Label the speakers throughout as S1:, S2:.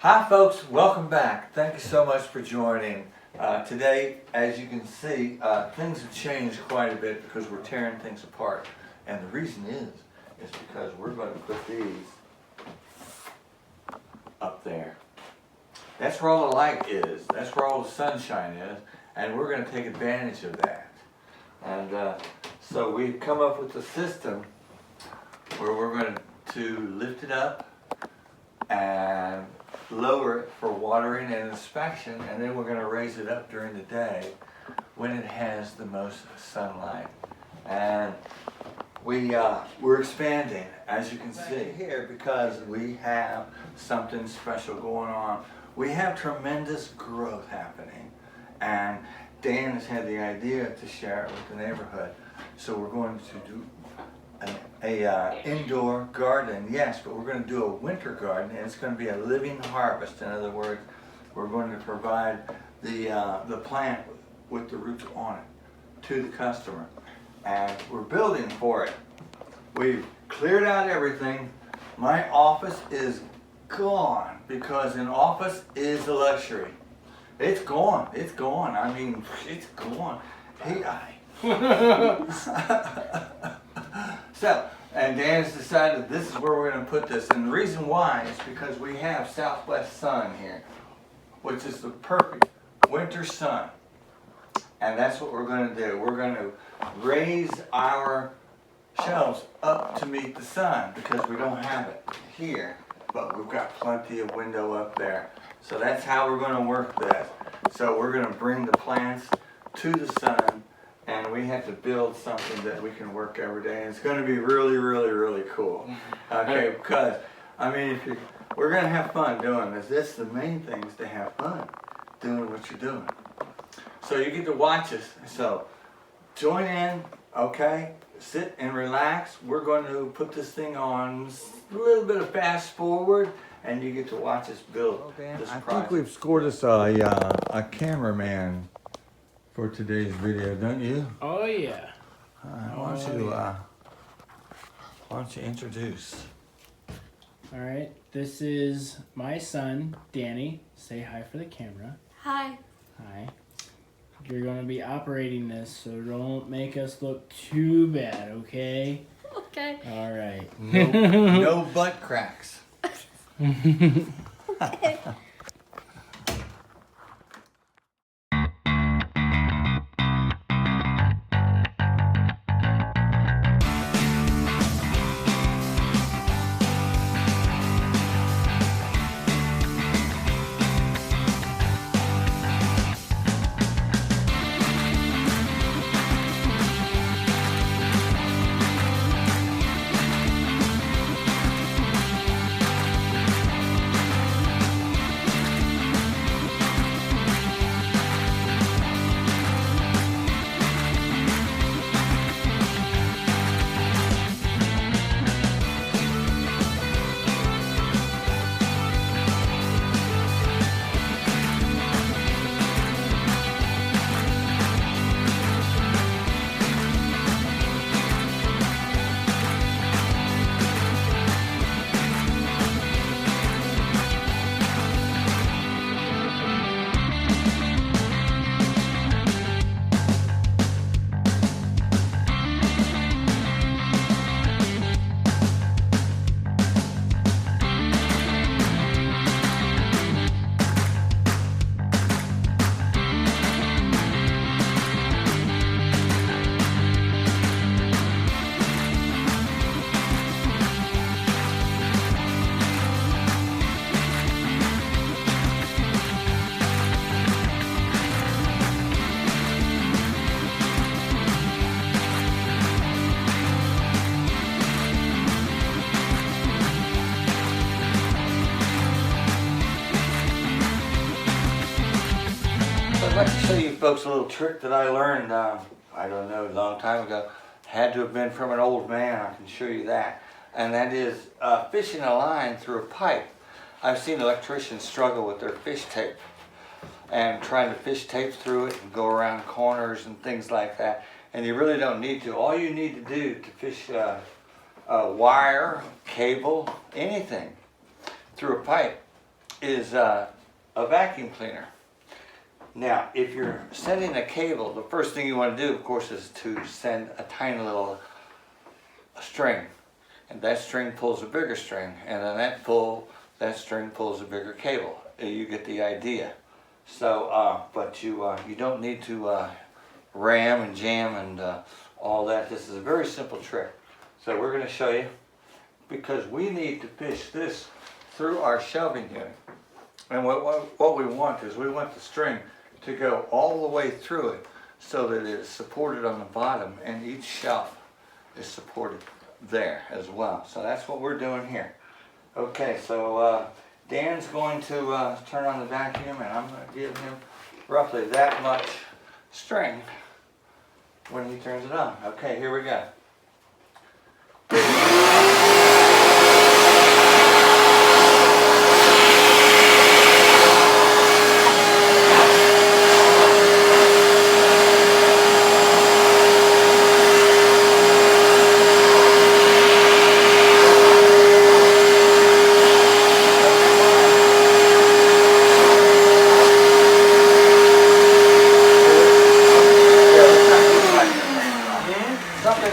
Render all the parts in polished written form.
S1: Hi folks, welcome back. Thank you so much for joining. Today, as you can see, things have changed quite a bit because we're tearing things apart. And the reason is because we're going to put these up there. That's where all the light is. That's where all the sunshine is. And we're going to take advantage of that. And so we've come up with a system where we're going to lift it up and lower it for watering and inspection, and then we're going to raise it up during the day when it has the most sunlight. And we're expanding, as you can see here, because we have something special going on. We have tremendous growth happening, and Dan has had the idea to share it with the neighborhood. So we're going to do a indoor garden, yes, but we're going to do a winter garden, and it's going to be a living harvest. In other words, we're going to provide the plant with the roots on it to the customer, and we're building for it. We've cleared out everything. My office is gone because an office is a luxury. It's gone. It's gone. I mean, it's gone. So, and Dan's decided this is where we're going to put this. And the reason why is because we have southwest sun here, which is the perfect winter sun. And that's what we're going to do. We're going to raise our shelves up to meet the sun because we don't have it here. But we've got plenty of window up there. So that's how we're going to work this. So we're going to bring the plants to the sun, and we have to build something that we can work every day. And it's going to be really, really, really cool. Okay, because, I mean, we're going to have fun doing this. That's the main thing, is to have fun doing what you're doing. So you get to watch us. So join in, okay? Sit and relax. We're going to put this thing on a little bit of fast forward, and you get to watch us build this project. I think we've scored us a cameraman for today's video, don't you?
S2: Oh yeah.
S1: Why don't you introduce?
S2: All right, this is my son, Danny. Say hi for the camera.
S3: Hi.
S2: Hi. You're going to be operating this, so don't make us look too bad, okay?
S3: Okay.
S2: All right.
S1: No butt cracks.
S3: Okay.
S1: I'd like to show you folks a little trick that I learned, I don't know, a long time ago. Had to have been from an old man, I can show you that. And that is fishing a line through a pipe. I've seen electricians struggle with their fish tape and trying to fish tape through it and go around corners and things like that. And you really don't need to. All you need to do to fish wire, cable, anything through a pipe is a vacuum cleaner. Now, if you're sending a cable, the first thing you want to do, of course, is to send a tiny little string. And that string pulls a bigger string. And then that string pulls a bigger cable. You get the idea. So, but you don't need to ram and jam and all that. This is a very simple trick. So we're going to show you, because we need to fish this through our shelving unit. And what we want is, we want the string to go all the way through it so that it is supported on the bottom, and each shelf is supported there as well. So that's what we're doing here. Okay, so Dan's going to turn on the vacuum, and I'm going to give him roughly that much string when he turns it on. Okay, here we go.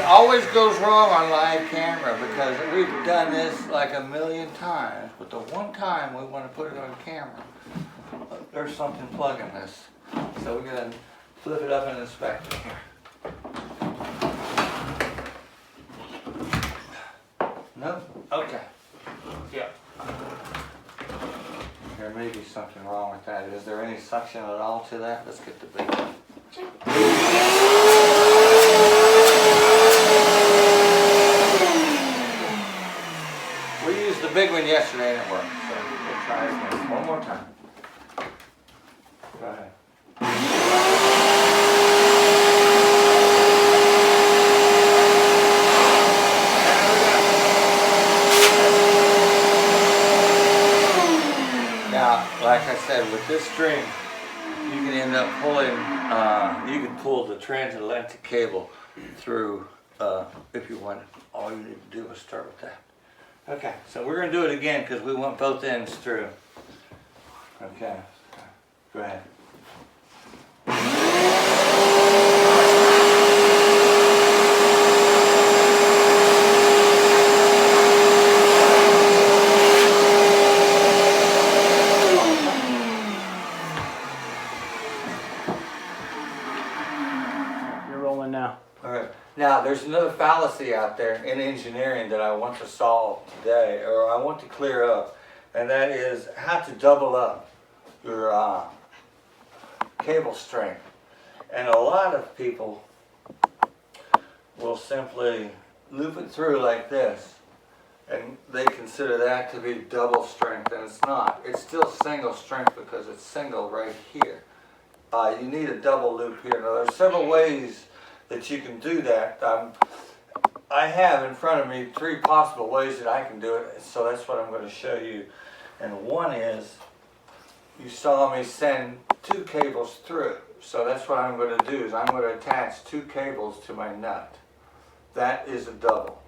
S1: Always goes wrong on live camera, because we've done this like a million times, but the one time we want to put it on camera, there's something plugging this. So we're going to flip it up and inspect it here. No? Okay. Yeah. There may be something wrong with that. Is there any suction at all to that? Let's get the big one. We used the big one yesterday and it worked, so we'll try it again one more time. Go ahead. Now, like I said, with this string, you can end up pulling, you can pull the transatlantic cable through if you want it. All you need to do is start with that. Okay, so we're going to do it again because we want both ends through. Okay, go ahead.
S2: You're rolling now.
S1: All right. Now, there's another fallacy out there in engineering that I want to solve today, or I want to clear up, and that is how to double up your cable string. And a lot of people will simply loop it through like this, and they consider that to be double strength, and it's not. It's still single strength because it's single right here. You need a double loop here. Now, there's several ways that you can do that. I have in front of me 3 possible ways that I can do it, so that's what I'm going to show you. And one is, you saw me send 2 cables through. So that's what I'm going to do, is I'm going to attach 2 cables to my nut. That is a double.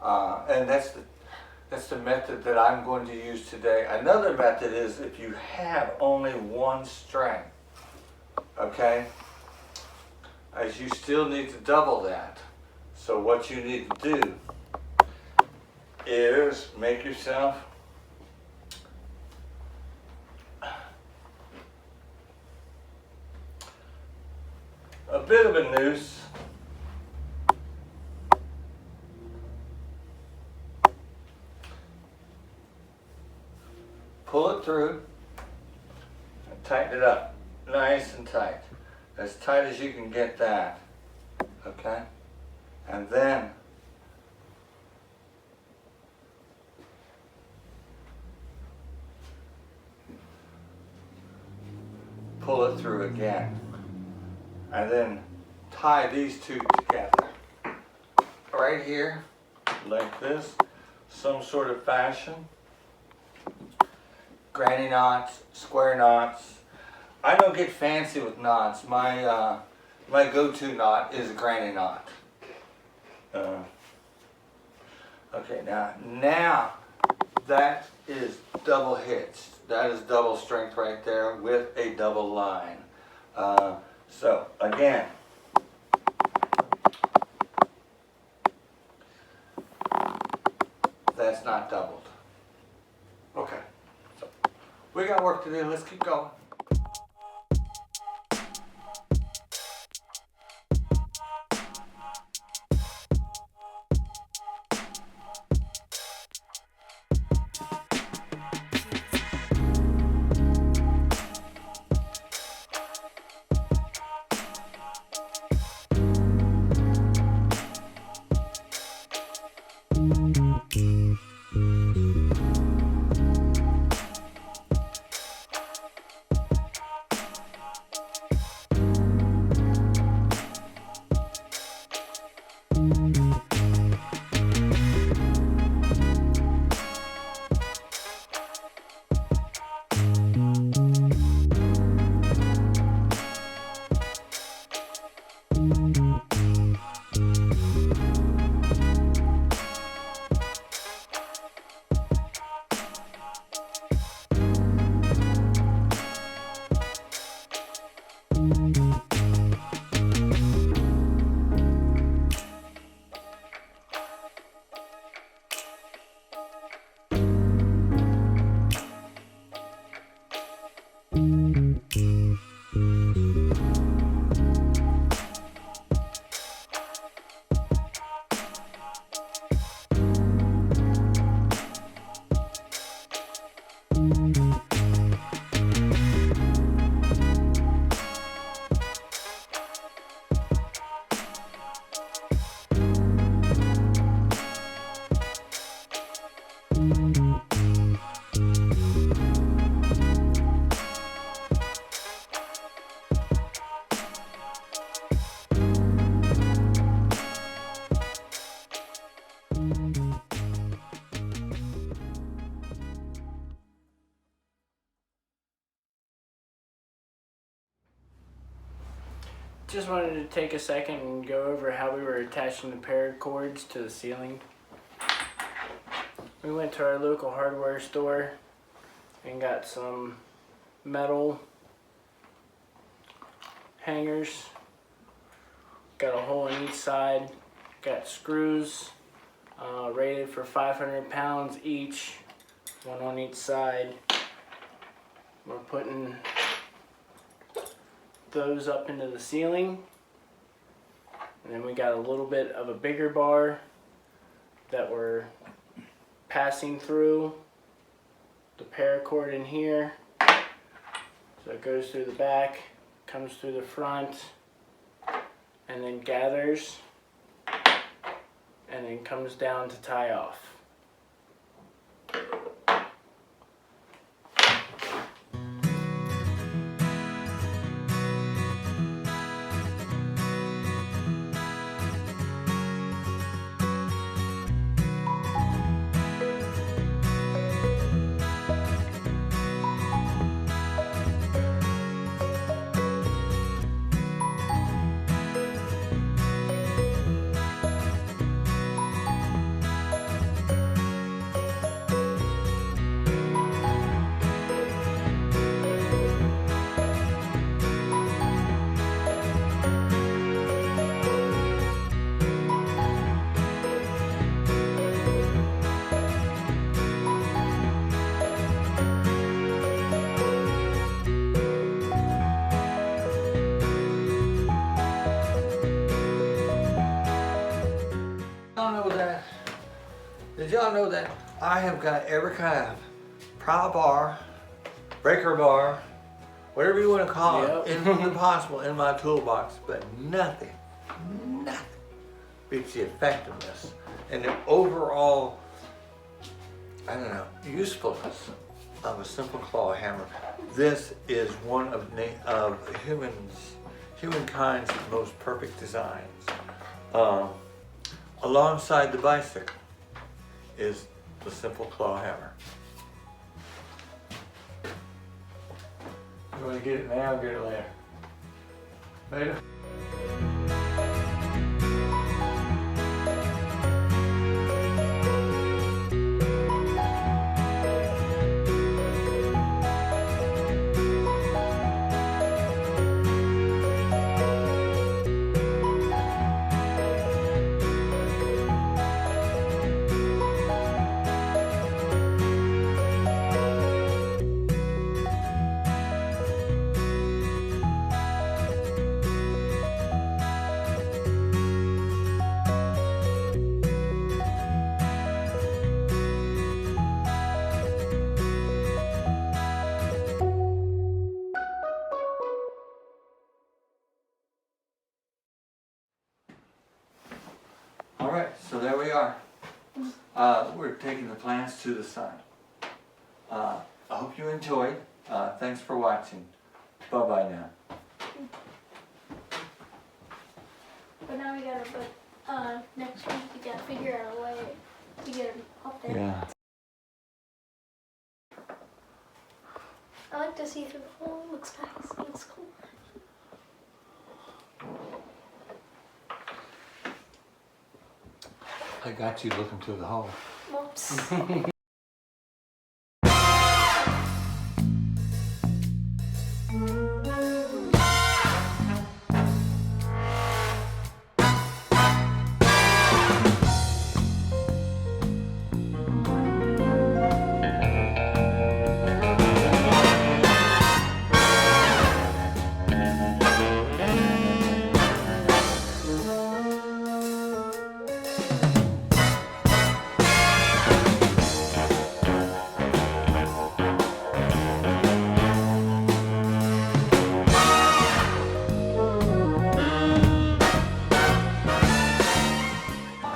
S1: And that's the method that I'm going to use today. Another method is if you have only 1 string, okay? As you still need to double that. So what you need to do is make yourself a bit of a noose. Pull it through and tighten it up nice and tight. As tight as you can get that, okay? And then pull it through again. And then tie these 2 together. Right here, like this, some sort of fashion. Granny knots, square knots. I don't get fancy with knots. My my go-to knot is a granny knot. Okay, now that is double hitched. that is double strength right there with a double line. So again, that's not doubled. Okay, so we got work to do. Let's keep going.
S2: Just wanted to take a second and go over how we were attaching the paracords to the ceiling. We went to our local hardware store and got some metal hangers. Got a hole in each side. Got screws rated for 500 pounds each, one on each side. We're putting those up into the ceiling, and then we got a little bit of a bigger bar that we're passing through the paracord in here. So it goes through the back, comes through the front, and then gathers, and then comes down to tie off.
S1: Did y'all know that I have got every kind of pry bar, breaker bar, whatever you want to call it, in possible in my toolbox, but nothing beats the effectiveness and the overall, I don't know, usefulness of a simple claw hammer. This is one of humankind's most perfect designs. Alongside the bicycle is the simple claw hammer. You want to get it now or get it later? Later? right, so there we are. We're taking the plants to the sun. I hope you enjoyed. Thanks for watching. Bye-bye now.
S3: But now we gotta put, next week we gotta figure out a way to get them up there.
S1: Yeah.
S3: I like to see through the hole. It looks nice. It looks cool.
S1: I got you looking through the hole.
S3: Whoops.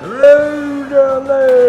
S1: Hello down there.